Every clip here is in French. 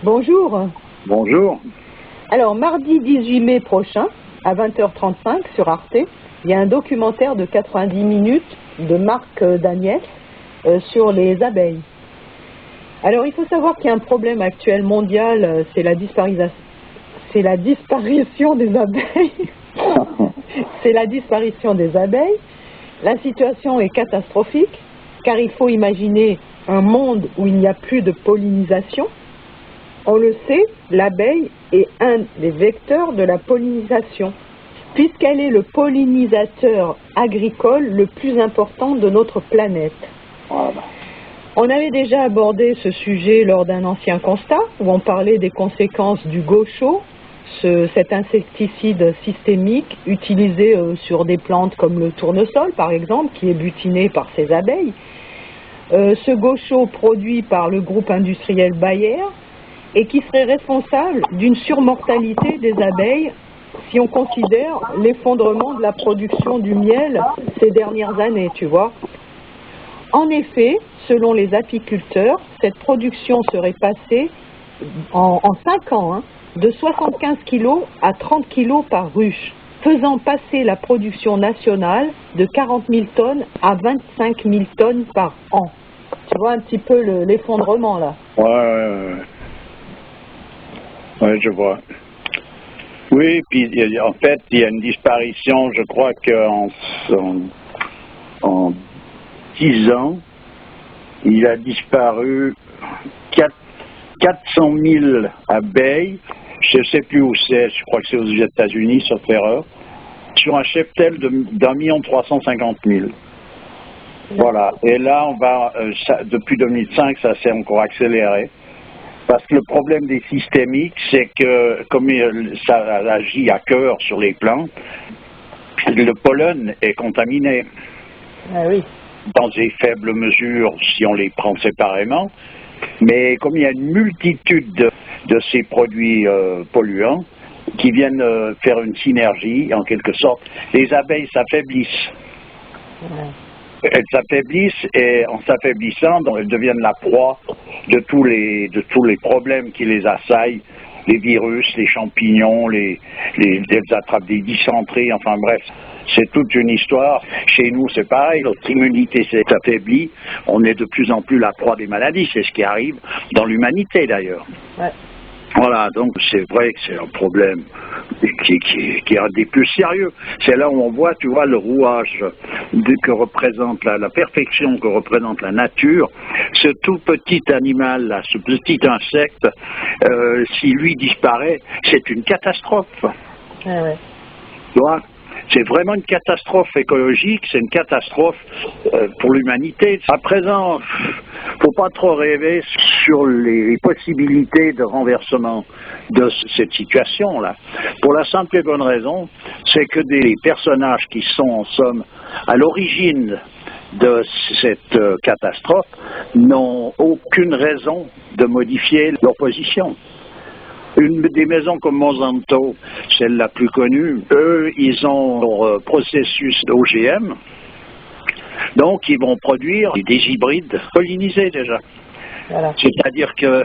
Bonjour. Bonjour. Alors, mardi 18 mai prochain, à 20h35 sur Arte, il y a un documentaire de 90 minutes de Marc Daniels sur les abeilles. Alors, il faut savoir qu'il y a un problème actuel mondial, c'est la disparition des abeilles. C'est la disparition des abeilles. La situation est catastrophique, car il faut imaginer un monde où il n'y a plus de pollinisation. On le sait, l'abeille est un des vecteurs de la pollinisation, puisqu'elle est le pollinisateur agricole le plus important de notre planète. On avait déjà abordé ce sujet lors d'un ancien constat, où on parlait des conséquences du gaucho, cet insecticide systémique utilisé sur des plantes comme le tournesol, par exemple, qui est butiné par ces abeilles. Ce gaucho produit par le groupe industriel Bayer, et qui serait responsable d'une surmortalité des abeilles si on considère l'effondrement de la production du miel ces dernières années, tu vois. En effet, selon les apiculteurs, cette production serait passée en 5 ans de 75 kg à 30 kg par ruche, faisant passer la production nationale de 40 000 tonnes à 25 000 tonnes par an. Tu vois un petit peu l'effondrement là. Ouais, je vois. Oui, puis en fait, il y a une disparition, je crois qu'en 10 ans, il a disparu 400 000 abeilles, je ne sais plus où c'est, je crois que c'est aux États-Unis, sauf erreur, sur un cheptel d'1,350,000. Voilà, et là, depuis 2005, ça s'est encore accéléré. Parce que le problème des systémiques, c'est que comme ça agit à cœur sur les plantes, le pollen est contaminé. Ah oui. Dans des faibles mesures si on les prend séparément, mais comme il y a une multitude de ces produits polluants qui viennent faire une synergie, en quelque sorte, les abeilles s'affaiblissent. Ouais. Elles s'affaiblissent et en s'affaiblissant, elles deviennent la proie de tous les problèmes qui les assaillent, les virus, les champignons, elles attrapent des dysenteries, enfin bref, c'est toute une histoire. Chez nous, c'est pareil, notre immunité s'est affaiblie, on est de plus en plus la proie des maladies, c'est ce qui arrive dans l'humanité d'ailleurs. Ouais. Voilà, donc c'est vrai que c'est un problème qui est un des plus sérieux. C'est là où on voit, tu vois, le rouage que représente la perfection que représente la nature. Ce tout petit animal, là, ce petit insecte, si lui disparaît, c'est une catastrophe. Ah ouais. Tu vois ? C'est vraiment une catastrophe écologique, c'est une catastrophe pour l'humanité. À présent, faut pas trop rêver sur les possibilités de renversement de cette situation-là. Pour la simple et bonne raison, c'est que des personnages qui sont en somme à l'origine de cette catastrophe n'ont aucune raison de modifier leur position. Une des maisons comme Monsanto, celle la plus connue, eux, ils ont leur processus d'OGM, donc ils vont produire des hybrides pollinisés déjà. Voilà. C'est-à-dire qu'il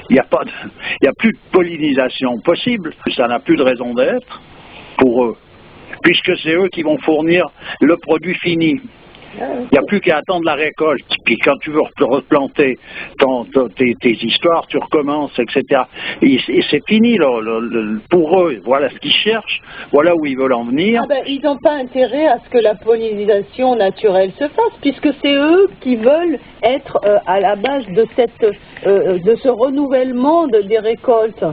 n'y a plus de pollinisation possible, ça n'a plus de raison d'être pour eux, puisque c'est eux qui vont fournir le produit fini. Il n'y a plus qu'à attendre la récolte. Puis quand tu veux replanter tes histoires, tu recommences, etc. Et c'est fini là, pour eux. Voilà ce qu'ils cherchent, voilà où ils veulent en venir. Ah ben, ils n'ont pas intérêt à ce que la pollinisation naturelle se fasse, puisque c'est eux qui veulent être à la base de ce renouvellement des récoltes.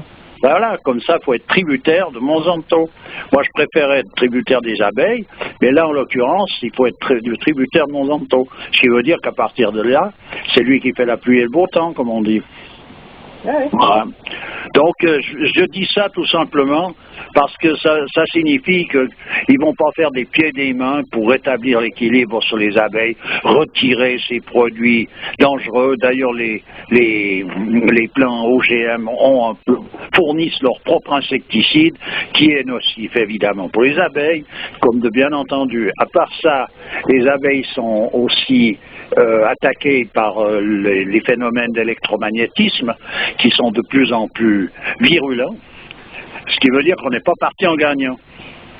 Voilà, comme ça, il faut être tributaire de Monsanto. Moi, je préférais être tributaire des abeilles, mais là, en l'occurrence, il faut être tributaire de Monsanto. Ce qui veut dire qu'à partir de là, c'est lui qui fait la pluie et le beau temps, comme on dit. Ouais. Voilà. Donc, je dis ça tout simplement parce que ça signifie qu'ils ne vont pas faire des pieds et des mains pour rétablir l'équilibre sur les abeilles, retirer ces produits dangereux. D'ailleurs, les plants OGM fournissent leur propre insecticide qui est nocif évidemment pour les abeilles, comme de bien entendu. À part ça, les abeilles sont aussi attaqués par les phénomènes d'électromagnétisme qui sont de plus en plus virulents, ce qui veut dire qu'on n'est pas parti en gagnant.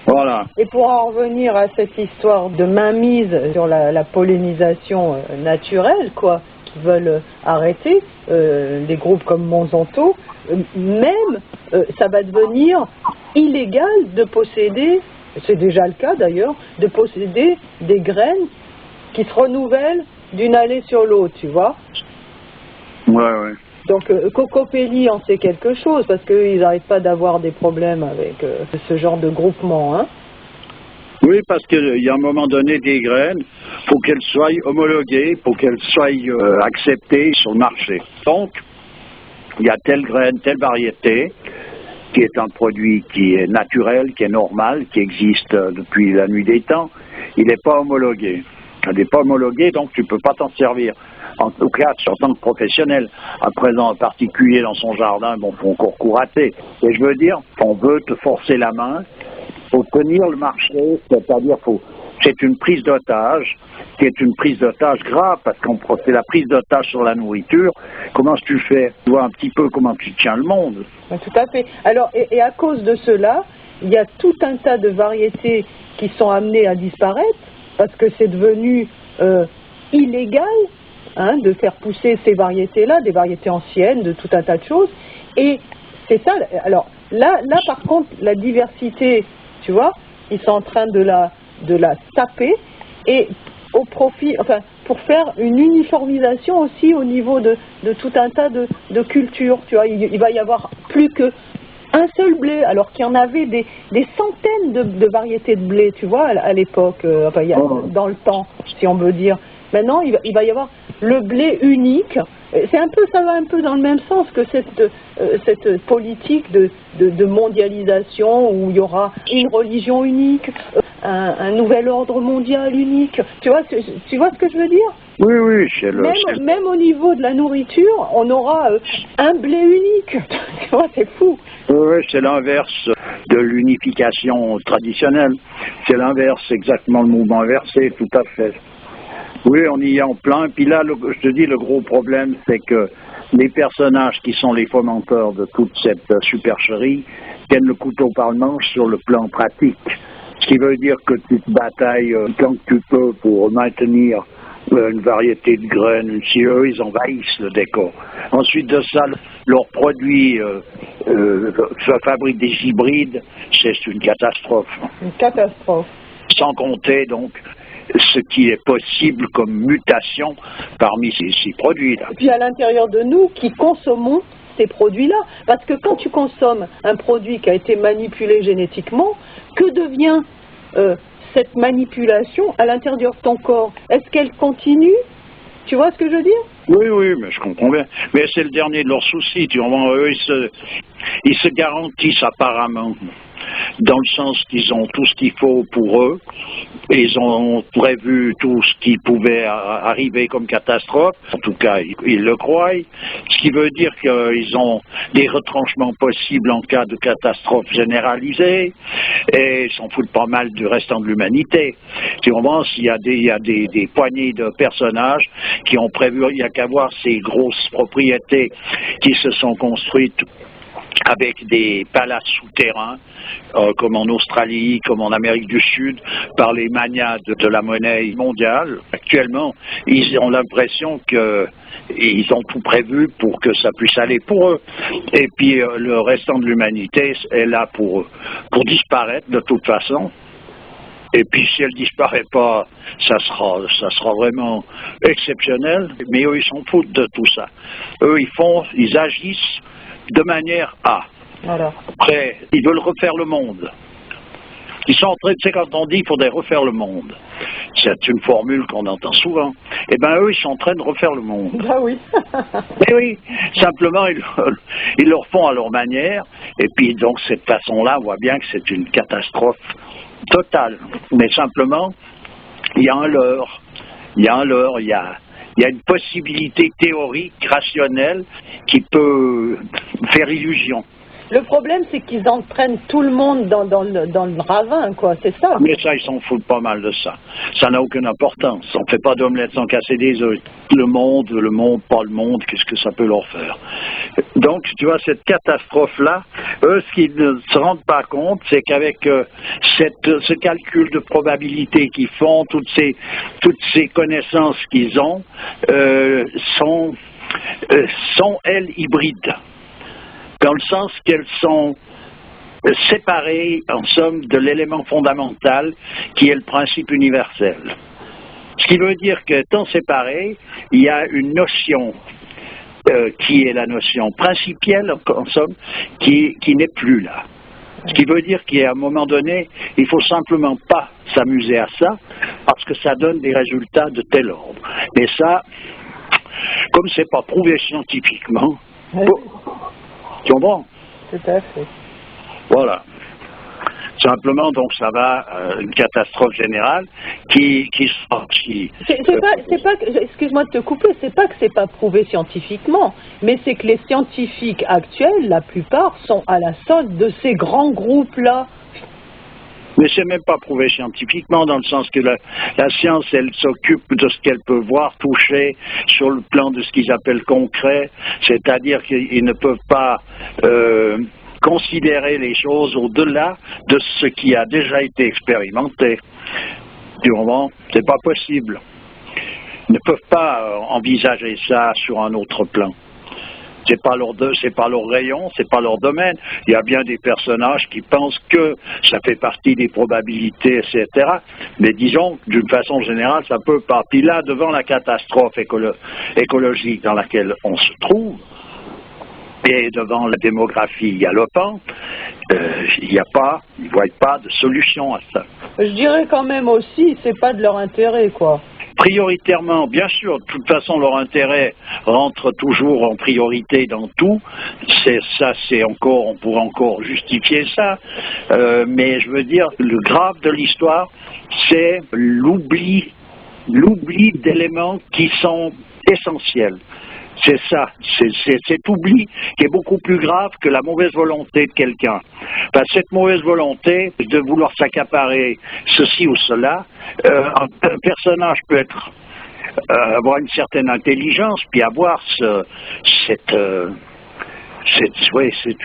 Voilà. Et pour en revenir à cette histoire de mainmise sur la pollinisation naturelle, quoi, qui veulent arrêter, des groupes comme Monsanto, ça va devenir illégal de posséder, c'est déjà le cas d'ailleurs, de posséder des graines qui se renouvellent d'une année sur l'autre, tu vois. Ouais. Donc Cocopelli en sait quelque chose, parce qu'ils n'arrêtent pas d'avoir des problèmes avec ce genre de groupement, hein. Oui, parce qu'il y a un moment donné des graines, il faut qu'elles soient homologuées, pour qu'elles soient acceptées sur le marché. Donc, il y a telle graine, telle variété, qui est un produit qui est naturel, qui est normal, qui existe depuis la nuit des temps, il n'est pas homologué. Il n'est pas homologué, donc tu ne peux pas t'en servir. En tout cas, en tant que professionnel, à présent en particulier dans son jardin, bon, faut encore courater. Et je veux dire, on veut te forcer la main, faut tenir le marché, c'est-à-dire c'est une prise d'otage, qui est une prise d'otage grave, parce qu'on c'est la prise d'otage sur la nourriture. Comment tu fais? Tu vois un petit peu comment tu tiens le monde. Tout à fait. Alors, et à cause de cela, il y a tout un tas de variétés qui sont amenées à disparaître, parce que c'est devenu illégal, hein, de faire pousser ces variétés-là, des variétés anciennes, de tout un tas de choses. Et c'est ça. Alors, là par contre, la diversité, tu vois, ils sont en train de la taper, et au profit, enfin, pour faire une uniformisation aussi au niveau de tout un tas de cultures, tu vois. Il va y avoir plus que un seul blé, alors qu'il y en avait des centaines de variétés de blé, tu vois, à l'époque, enfin, dans le temps, si on veut dire. Maintenant, il va y avoir le blé unique. Ça va un peu dans le même sens que cette politique de mondialisation où il y aura une religion unique, un nouvel ordre mondial unique. Tu vois ce que je veux dire? Oui, même au niveau de la nourriture, on aura un blé unique. Tu vois, c'est fou. Oui, c'est l'inverse de l'unification traditionnelle. C'est l'inverse, exactement le mouvement inversé, tout à fait. Oui, on y est en plein. Puis là, je te dis, le gros problème, c'est que les personnages qui sont les fomenteurs de toute cette supercherie tiennent le couteau par le manche sur le plan pratique. Ce qui veut dire que tu te batailles tant que tu peux pour maintenir une variété de graines. Si eux, ils envahissent le décor. Ensuite de ça, leurs produits fabriquent des hybrides. C'est une catastrophe. Une catastrophe. Sans compter, donc, ce qui est possible comme mutation parmi ces produits-là. Et puis à l'intérieur de nous qui consommons ces produits-là, parce que quand tu consommes un produit qui a été manipulé génétiquement, que devient cette manipulation à l'intérieur de ton corps? Est-ce qu'elle continue? Tu vois ce que je veux dire? Oui, mais je comprends bien. Mais c'est le dernier de leurs soucis. Tu vois, eux, ils se garantissent apparemment, dans le sens qu'ils ont tout ce qu'il faut pour eux. Ils ont prévu tout ce qui pouvait arriver comme catastrophe. En tout cas, ils le croient. Ce qui veut dire qu'ils ont des retranchements possibles en cas de catastrophe généralisée. Et ils s'en foutent pas mal du restant de l'humanité. Tu comprends, il y a des poignées de personnages qui ont prévu, il n'y a qu'à voir ces grosses propriétés qui se sont construites avec des palaces souterrains, comme en Australie, comme en Amérique du Sud, par les manias de la monnaie mondiale. Actuellement, ils ont l'impression qu'ils ont tout prévu pour que ça puisse aller pour eux. Et puis le restant de l'humanité est là pour disparaître de toute façon. Et puis si elle disparaît pas, ça sera vraiment exceptionnel. Mais eux, ils s'en foutent de tout ça. Eux, ils agissent de manière à. Voilà. Après, ils veulent refaire le monde. Ils sont en train de, tu sais, quand on dit qu'il faudrait refaire le monde, c'est une formule qu'on entend souvent. Eh bien, eux, ils sont en train de refaire le monde. Ah oui. Et oui, simplement, ils le refont à leur manière. Et puis, donc, cette façon-là, on voit bien que c'est une catastrophe totale. Mais simplement, il y a un leurre. Il y a une possibilité théorique, rationnelle, qui peut faire illusion. Le problème, c'est qu'ils entraînent tout le monde dans le ravin, quoi, c'est ça. Mais ça, ils s'en foutent pas mal de ça. Ça n'a aucune importance. On ne fait pas d'omelette sans casser des œufs. Le monde, pas le monde, qu'est-ce que ça peut leur faire? Donc, tu vois, cette catastrophe-là, eux, ce qu'ils ne se rendent pas compte, c'est qu'avec ce calcul de probabilité qu'ils font, toutes ces connaissances qu'ils ont, sont, elles, hybrides. Dans le sens qu'elles sont séparées, en somme, de l'élément fondamental qui est le principe universel. Ce qui veut dire qu'étant séparées, il y a une notion qui est la notion principielle, en somme, qui n'est plus là. Ce qui veut dire qu'à un moment donné, il ne faut simplement pas s'amuser à ça, parce que ça donne des résultats de tel ordre. Mais ça, comme c'est pas prouvé scientifiquement, tu comprends? Tout à fait. Voilà. Simplement, donc, ça va une catastrophe générale qui c'est pas, excuse-moi de te couper, c'est pas que c'est pas prouvé scientifiquement, mais c'est que les scientifiques actuels, la plupart, sont à la solde de ces grands groupes-là. Mais c'est même pas prouvé scientifiquement, dans le sens que la science, elle s'occupe de ce qu'elle peut voir, toucher, sur le plan de ce qu'ils appellent concret, c'est-à-dire qu'ils ne peuvent pas considérer les choses au-delà de ce qui a déjà été expérimenté. Du moment, c'est pas possible. Ils ne peuvent pas envisager ça sur un autre plan. C'est pas leur rayon, c'est pas leur domaine. Il y a bien des personnages qui pensent que ça fait partie des probabilités, etc. Mais disons, d'une façon générale, ça peut pas. Puis là, devant la catastrophe écologique dans laquelle on se trouve, et devant la démographie galopante, ils ne voient pas de solution à ça. Je dirais quand même aussi, c'est pas de leur intérêt, quoi. Prioritairement, bien sûr, de toute façon, leur intérêt rentre toujours en priorité dans tout. On pourrait encore justifier ça. Mais je veux dire, le grave de l'histoire, c'est l'oubli d'éléments qui sont essentiels. C'est ça, c'est cet oubli qui est beaucoup plus grave que la mauvaise volonté de quelqu'un. Cette mauvaise volonté de vouloir s'accaparer ceci ou cela, un personnage peut avoir une certaine intelligence, puis avoir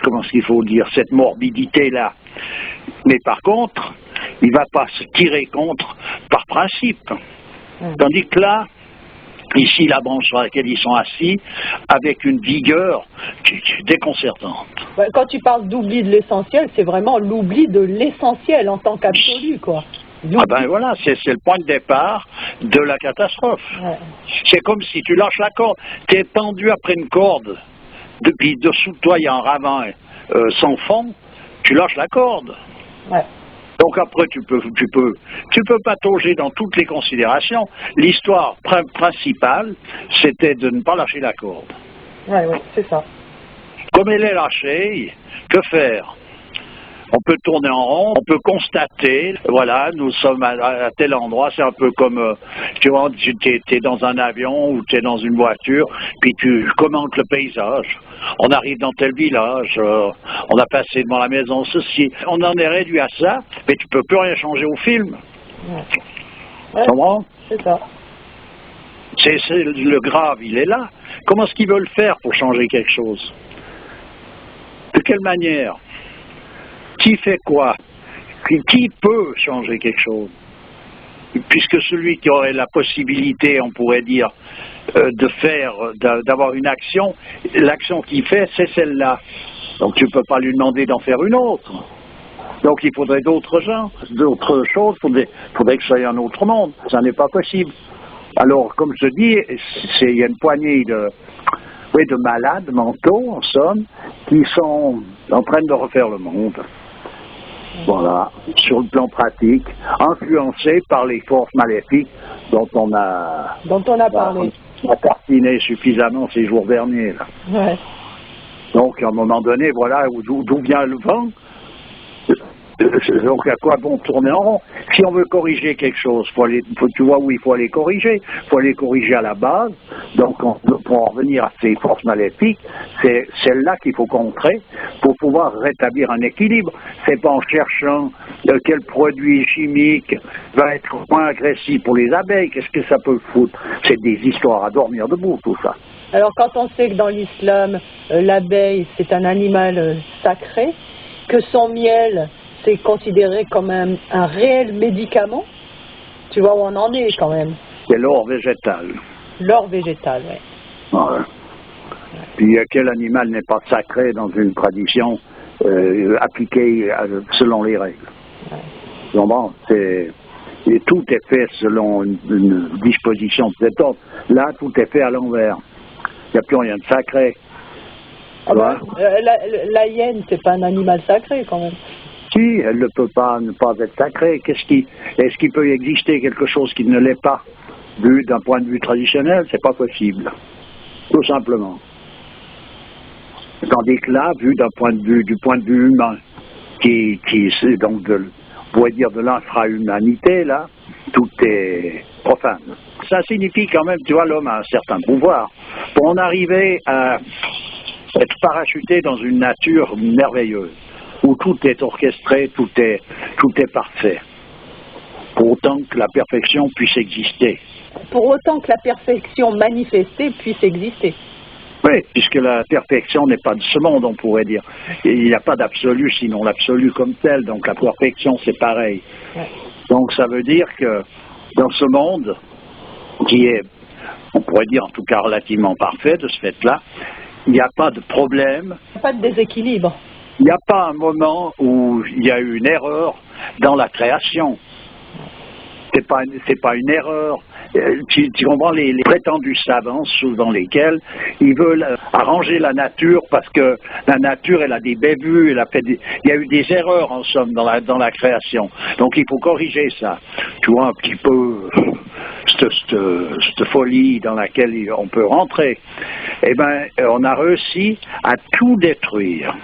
comment est-ce qu'il faut dire, cette morbidité-là. Mais par contre, il ne va pas se tirer contre par principe. Tandis que là, ici, la branche sur laquelle ils sont assis, avec une vigueur qui est déconcertante. Quand tu parles d'oubli de l'essentiel, c'est vraiment l'oubli de l'essentiel en tant qu'absolu, quoi. Ah ben voilà, c'est le point de départ de la catastrophe. Ouais. C'est comme si tu lâches la corde. Tu es pendu après une corde, puis dessous de toi, il y a un ravin sans fond, tu lâches la corde. Ouais. Donc après, tu peux patauger dans toutes les considérations. L'histoire principale, c'était de ne pas lâcher la corde. Oui, c'est ça. Comme elle est lâchée, que faire? On peut tourner en rond, on peut constater, voilà, nous sommes à tel endroit, c'est un peu comme, tu vois, tu es dans un avion ou tu es dans une voiture, puis tu commentes le paysage. On arrive dans tel village, on a passé devant la maison, ceci. On en est réduit à ça, mais tu peux plus rien changer au film. Ouais. Comment? C'est ça. C'est le grave, il est là. Comment est-ce qu'ils veulent faire pour changer quelque chose? De quelle manière? Qui fait quoi? Qui peut changer quelque chose? Puisque celui qui aurait la possibilité, on pourrait dire, d'avoir une action, l'action qu'il fait, c'est celle-là. Donc tu ne peux pas lui demander d'en faire une autre. Donc il faudrait d'autres gens, d'autres choses, il faudrait que ça ait un autre monde. Ça n'est pas possible. Alors, comme je dis, il y a une poignée de malades mentaux, en somme, qui sont en train de refaire le monde. Voilà, sur le plan pratique, influencés par les forces maléfiques dont on a parlé. On a tartiné suffisamment ces jours derniers. Là. Ouais. Donc, à un moment donné, voilà d'où vient le vent. Donc à quoi bon tourner en rond? Si on veut corriger quelque chose, tu vois où il faut aller corriger. Il faut aller corriger à la base. Donc pour en revenir à ces forces maléfiques, c'est celle-là qu'il faut contrer pour pouvoir rétablir un équilibre. C'est pas en cherchant quel produit chimique va être moins agressif pour les abeilles. Qu'est-ce que ça peut foutre? C'est des histoires à dormir debout, tout ça. Alors quand on sait que dans l'islam, l'abeille c'est un animal sacré, que son miel c'est considéré comme un réel médicament, tu vois où on en est quand même. C'est l'or végétal. L'or végétal, oui. Ouais. Puis quel animal n'est pas sacré dans une tradition appliquée selon les règles? Ouais. Donc bon, et tout est fait selon une disposition de cet ordre. Là, tout est fait à l'envers. Il n'y a plus rien de sacré. Ah ben, la hyène, c'est pas un animal sacré quand même. Si, elle ne peut pas ne pas être sacrée. Est-ce qu'il peut exister quelque chose qui ne l'est pas, vu d'un point de vue traditionnel? C'est pas possible. Tout simplement. Tandis que là, vu du point de vue humain, qui donc on pourrait dire de l'infra-humanité, là, tout est profane. Ça signifie quand même, tu vois, l'homme a un certain pouvoir. Pour en arriver à être parachuté dans une nature merveilleuse, où tout est orchestré, tout est parfait, pour autant que la perfection puisse exister. Pour autant que la perfection manifestée puisse exister. Oui, puisque la perfection n'est pas de ce monde, on pourrait dire. Il n'y a pas d'absolu, sinon l'absolu comme tel, donc la perfection c'est pareil. Ouais. Donc ça veut dire que dans ce monde, qui est, on pourrait dire en tout cas relativement parfait de ce fait-là, il n'y a pas de problème. Il n'y a pas de déséquilibre. Il n'y a pas un moment où il y a eu une erreur dans la création. C'est pas une erreur. Tu comprends les prétendus savants dans lesquels ils veulent arranger la nature parce que la nature elle a des bévues, il y a eu des erreurs en somme dans la création. Donc il faut corriger ça. Tu vois un petit peu cette folie dans laquelle on peut rentrer. Eh ben on a réussi à tout détruire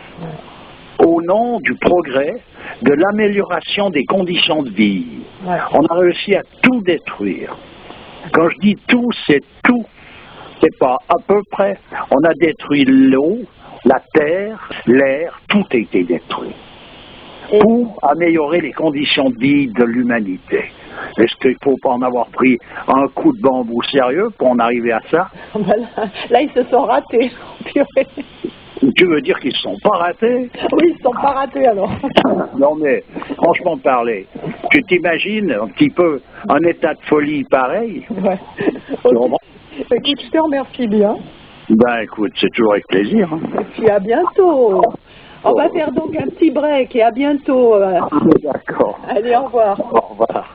au nom du progrès, de l'amélioration des conditions de vie. Ouais. On a réussi à tout détruire. Quand je dis tout, c'est tout. C'est pas à peu près. On a détruit l'eau, la terre, l'air, tout a été détruit. Pour améliorer les conditions de vie de l'humanité. Est-ce qu'il ne faut pas en avoir pris un coup de bambou sérieux pour en arriver à ça? Là, ils se sont ratés. Tu veux dire qu'ils ne sont pas ratés? Oui, ils ne sont pas ratés alors. Non mais, franchement parler, tu t'imagines un petit peu un état de folie pareil? Ouais. Okay. Écoute, je te remercie bien. Ben écoute, c'est toujours avec plaisir. Hein. Et puis à bientôt. On va faire donc un petit break et à bientôt. D'accord. Allez, au revoir. Au revoir.